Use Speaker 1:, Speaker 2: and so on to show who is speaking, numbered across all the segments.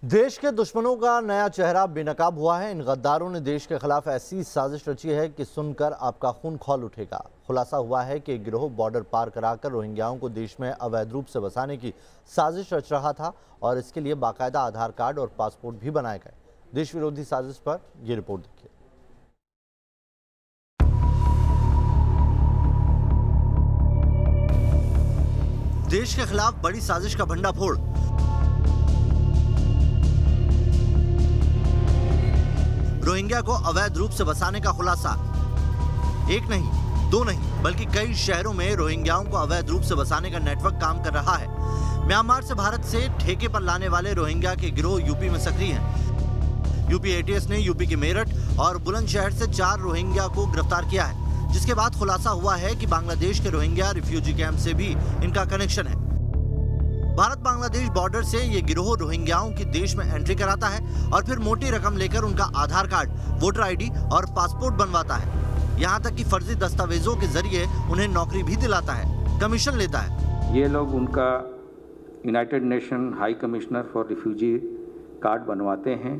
Speaker 1: देश के दुश्मनों का नया चेहरा बेनकाब हुआ है। इन गद्दारों ने देश के खिलाफ ऐसी साजिश रची है कि सुनकर आपका खून खौल उठेगा। खुलासा हुआ है कि गिरोह बॉर्डर पार कराकर रोहिंग्याओं को देश में अवैध रूप से बसाने की साजिश रच रहा था और इसके लिए बाकायदा आधार कार्ड और पासपोर्ट भी बनाए गए। देश विरोधी साजिश पर यह रिपोर्ट देखिए। देश के खिलाफ बड़ी साजिश का भंडाफोड़। रोहिंग्या को अवैध रूप से बसाने का खुलासा। एक नहीं, दो नहीं, बल्कि कई शहरों में रोहिंग्याओं को अवैध रूप से बसाने का नेटवर्क काम कर रहा है। म्यांमार से भारत से ठेके पर लाने वाले रोहिंग्या के गिरोह यूपी में सक्रिय हैं। यूपी एटीएस ने यूपी के मेरठ और बुलंदशहर से 4 रोहिंग्या को गिरफ्तार किया है, जिसके बाद खुलासा हुआ है कि बांग्लादेश के रोहिंग्या रिफ्यूजी कैंप से भी इनका कनेक्शन है। भारत बांग्लादेश बॉर्डर से ये गिरोह रोहिंग्याओं की देश में एंट्री कराता है और फिर मोटी रकम लेकर उनका आधार कार्ड, वोटर आईडी और पासपोर्ट बनवाता है। यहाँ तक कि फर्जी दस्तावेजों के जरिए उन्हें नौकरी भी दिलाता है, कमीशन लेता है।
Speaker 2: ये लोग उनका United nation high commissioner for refugee card बनवाते हैं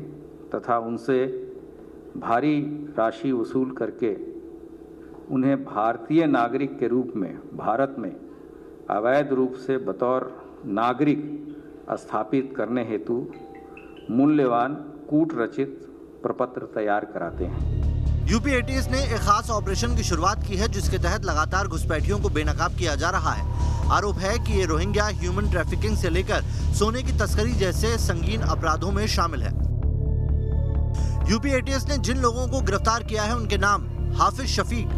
Speaker 2: तथा उनसे भारी राशि वसूल करके उन्हें भारतीय नागरिक के रूप में भारत में अवैध रूप से बतौर नागरिक स्थापित करने हेतु मूल्यवान कूट रचित प्रपत्र तैयार कराते हैं।
Speaker 1: यूपी एटीएस ने एक खास ऑपरेशन की शुरुआत की है, जिसके तहत लगातार घुसपैठियों को बेनकाब किया जा रहा है। आरोप है कि ये रोहिंग्या ह्यूमन ट्रैफिकिंग से लेकर सोने की तस्करी जैसे संगीन अपराधों में शामिल है। यूपी एटीएस ने जिन लोगों को गिरफ्तार किया है उनके नाम हाफिज शफीक,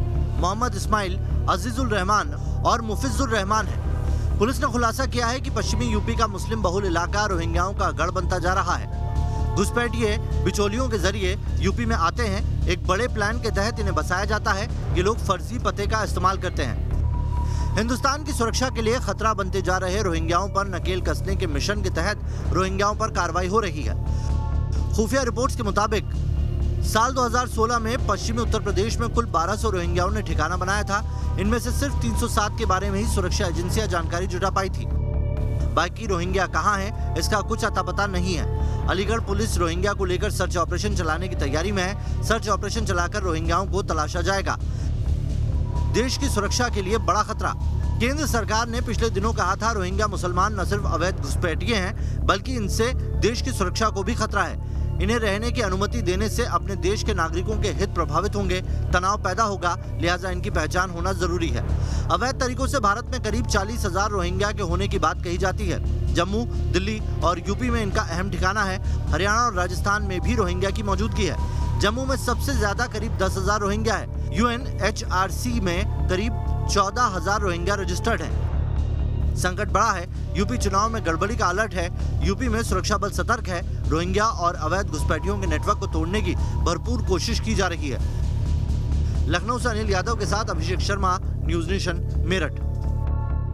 Speaker 1: मोहम्मद इस्माइल, अजीजुल रहमान और मुफिजुर रहमान है। पुलिस ने खुलासा किया है कि पश्चिमी यूपी का मुस्लिम बहुल इलाका रोहिंग्याओं का गढ़ बनता जा रहा है। घुसपैठिए बिचौलियों के जरिए यूपी में आते हैं। एक बड़े प्लान के तहत इन्हें बसाया जाता है। ये लोग फर्जी पते का इस्तेमाल करते हैं। हिंदुस्तान की सुरक्षा के लिए खतरा बनते जा रहे रोहिंग्याओं पर नकेल कसने के मिशन के तहत रोहिंग्याओं पर कार्रवाई हो रही है। खुफिया रिपोर्ट्स के मुताबिक साल 2016 में पश्चिमी उत्तर प्रदेश में कुल 1200 रोहिंग्याओं ने ठिकाना बनाया था। इनमें से सिर्फ 307 के बारे में ही सुरक्षा एजेंसियां जानकारी जुटा पाई थी। बाकी रोहिंग्या कहां हैं, इसका कुछ अता पता नहीं है। अलीगढ़ पुलिस रोहिंग्या को लेकर सर्च ऑपरेशन चलाने की तैयारी में है। सर्च ऑपरेशन चलाकर रोहिंग्याओं को तलाशा जाएगा। देश की सुरक्षा के लिए बड़ा खतरा। केंद्र सरकार ने पिछले दिनों कहा था रोहिंग्या मुसलमान न सिर्फ अवैध घुसपैठिए हैं, बल्कि इनसे देश की सुरक्षा को भी खतरा है। इन्हें रहने की अनुमति देने से अपने देश के नागरिकों के हित प्रभावित होंगे, तनाव पैदा होगा, लिहाजा इनकी पहचान होना जरूरी है। अवैध तरीकों से भारत में करीब 40,000 रोहिंग्या के होने की बात कही जाती है। जम्मू, दिल्ली और यूपी में इनका अहम ठिकाना है। हरियाणा और राजस्थान में भी रोहिंग्या की मौजूदगी है। जम्मू में सबसे ज्यादा करीब 10,000 रोहिंग्या है। UNHRC में करीब 14,000 रोहिंग्या रजिस्टर्ड हैं। संकट बड़ा है। यूपी चुनाव में गड़बड़ी का अलर्ट है। यूपी में सुरक्षा बल सतर्क है। रोहिंग्या और अवैध घुसपैठियों के नेटवर्क को तोड़ने की भरपूर कोशिश की जा रही है। लखनऊ से अनिल यादव के साथ अभिषेक शर्मा, न्यूज़ नेशन, मेरठ।